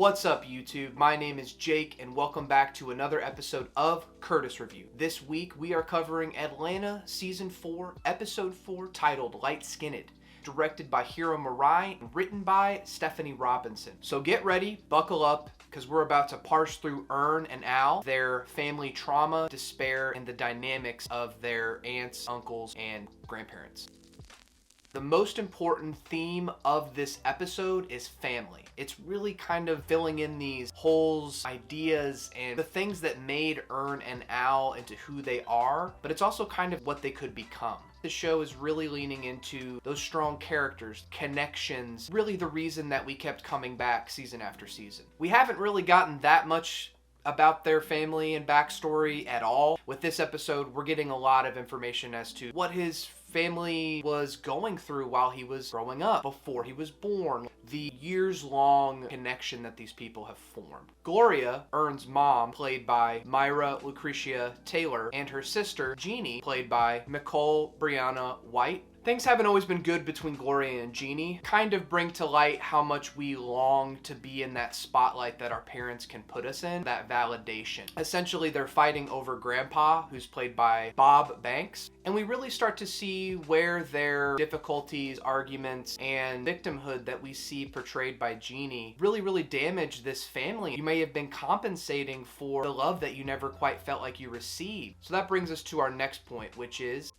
What's up, YouTube? My name is Jake, and welcome back to another episode of Curtis Review. This week, we are covering Atlanta Season 4, Episode 4, titled Lightskinned, directed by Hiro Murai, and written by Stephanie Robinson. So get ready, buckle up, because we're about to parse through Ern and Al, their family trauma, despair, and the dynamics of their aunts, uncles, and grandparents. The most important theme of this episode is family. It's really kind of filling in these holes, ideas, and the things that made Ern and Al into who they are, but it's also kind of what they could become. The show is really leaning into those strong characters, connections, really the reason that we kept coming back season after season. We haven't really gotten that much about their family and backstory at all. With this episode, we're getting a lot of information as to what his family was going through while he was growing up, before he was born, the years-long connection that these people have formed. Gloria, Ern's mom, played by Myra Lucretia Taylor, and her sister, Jeannie, played by Nicole Brianna White. Things haven't always been good between Gloria and Jeannie. Kind of bring to light how much we long to be in that spotlight that our parents can put us in, that validation. Essentially, they're fighting over Grandpa, who's played by Bob Banks, and we really start to see where their difficulties, arguments, and victimhood that we see portrayed by Jeannie really damage this family. You may have been compensating for the love that you never quite felt like you received. So that brings us to our next point, which is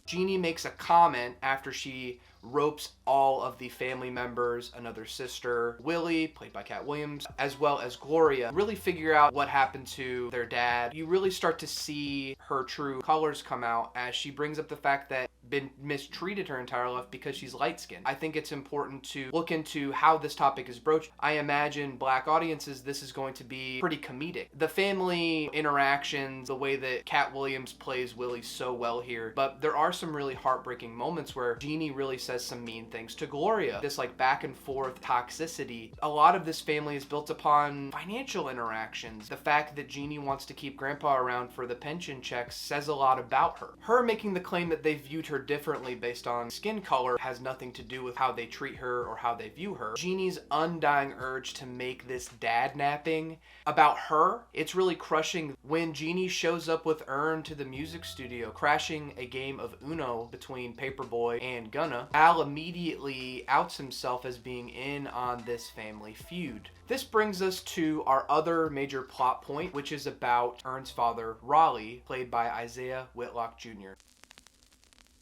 Jeannie makes a comment after she ropes all of the family members, another sister, Willie, played by Cat Williams, as well as Gloria, really figure out what happened to their dad. You really start to see her true colors come out as she brings up the fact that been mistreated her entire life because she's light-skinned. I think it's important to look into how this topic is broached. I imagine black audiences, this is going to be pretty comedic. The family interactions, the way that Cat Williams plays Willie so well here, but there are some really heartbreaking moments where Jeannie really says some mean things to Gloria. This like back and forth toxicity. A lot of this family is built upon financial interactions. The fact that Jeannie wants to keep Grandpa around for the pension checks says a lot about her. Her making the claim that they viewed her differently based on skin color has nothing to do with how they treat her or how they view her. Jeannie's undying urge to make this dad napping about her, it's really crushing when Jeannie shows up with Ern to the music studio, crashing a game of Uno between Paperboy and Gunna. Al immediately outs himself as being in on this family feud. This brings us to our other major plot point, which is about Ern's father, Raleigh, played by Isaiah Whitlock Jr.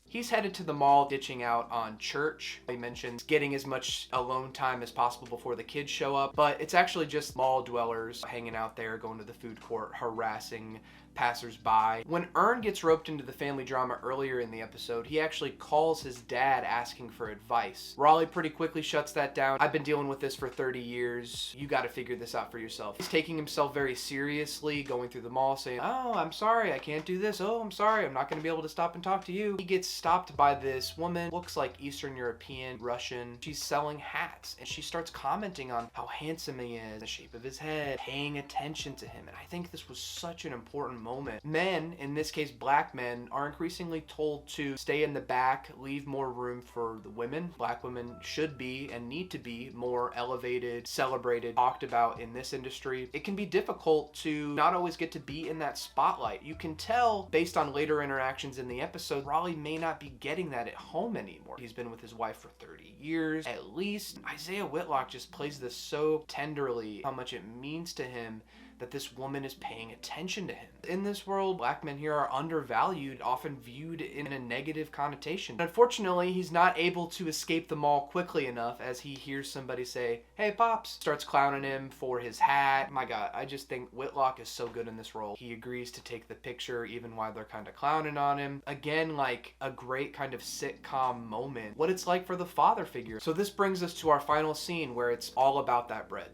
He's headed to the mall, ditching out on church. He mentions getting as much alone time as possible before the kids show up, but it's actually just mall dwellers hanging out there, going to the food court, harassing passers-by. When Ern gets roped into the family drama earlier in the episode, he actually calls his dad asking for advice. Raleigh pretty quickly shuts that down. I've been dealing with this for 30 years. You gotta figure this out for yourself. He's taking himself very seriously, going through the mall saying, "Oh, I'm sorry, I can't do this. Oh, I'm sorry, I'm not gonna be able to stop and talk to you." He gets stopped by this woman, looks like Eastern European, Russian. She's selling hats, and she starts commenting on how handsome he is, the shape of his head, paying attention to him. And I think this was such an important moment. Men, in this case black men, are increasingly told to stay in the back, leave more room for the women. Black women should be and need to be more elevated, celebrated, talked about in this industry. It can be difficult to not always get to be in that spotlight. You can tell based on later interactions in the episode, Raleigh may not be getting that at home anymore. He's been with his wife for 30 years at least. Isaiah Whitlock just plays this so tenderly, how much it means to him that this woman is paying attention to him. In this world, black men here are undervalued, often viewed in a negative connotation. Unfortunately, he's not able to escape the mall quickly enough as he hears somebody say, "Hey, Pops," starts clowning him for his hat. My God, I just think Whitlock is so good in this role. He agrees to take the picture even while they're kind of clowning on him. Again, like a great kind of sitcom moment, what it's like for the father figure. So this brings us to our final scene where it's all about that bread.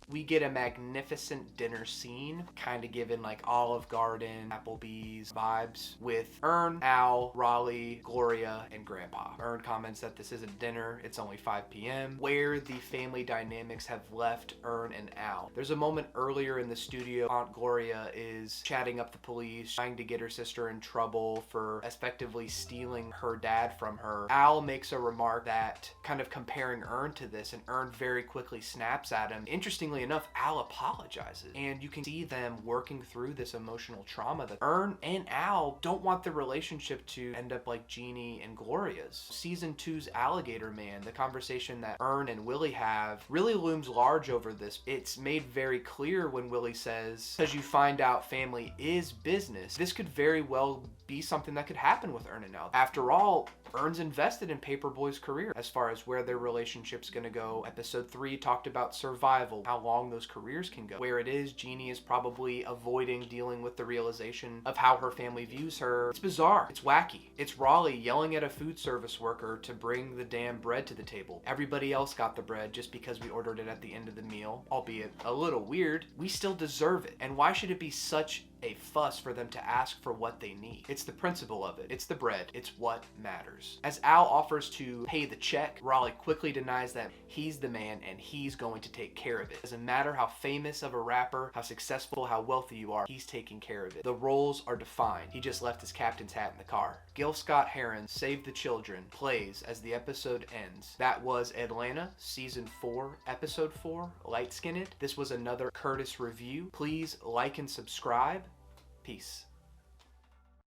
We get a magnificent dinner scene, kind of given like Olive Garden, Applebee's vibes, with Ern, Al, Raleigh, Gloria, and Grandpa. Ern comments that this isn't dinner, it's only 5 p.m., where the family dynamics have left Ern and Al. There's a moment earlier in the studio, Aunt Gloria is chatting up the police, trying to get her sister in trouble for effectively stealing her dad from her. Al makes a remark that kind of comparing Ern to this, and Ern very quickly snaps at him. Interestingly enough, Al apologizes, and you can see them working through this emotional trauma that Ern and Al don't want the relationship to end up like Jeannie and Gloria's. Season 2's Alligator Man, the conversation that Ern and Willie have, really looms large over this. It's made very clear when Willie says, "Because you find out family is business." This could very well be something that could happen with Ern and Al. After all, Ern's invested in Paperboy's career as far as where their relationship's gonna go. Episode 3 talked about survival, how long those careers can go. Where it is, Jeannie is probably avoiding dealing with the realization of how her family views her. It's bizarre. It's wacky. It's Raleigh yelling at a food service worker to bring the damn bread to the table. Everybody else got the bread just because we ordered it at the end of the meal, albeit a little weird. We still deserve it. And why should it be such a fuss for them to ask for what they need? It's the principle of it. It's the bread. It's what matters. As Al offers to pay the check, Raleigh quickly denies that he's the man and he's going to take care of it. Doesn't matter how famous of a rapper, how successful, how wealthy you are, he's taking care of it. The roles are defined. He just left his captain's hat in the car. Gil Scott-Heron's Save the Children plays as the episode ends. That was Atlanta, Season 4, Episode 4, Lightskinned-ed. This was another Curtis review. Please like and subscribe. Peace.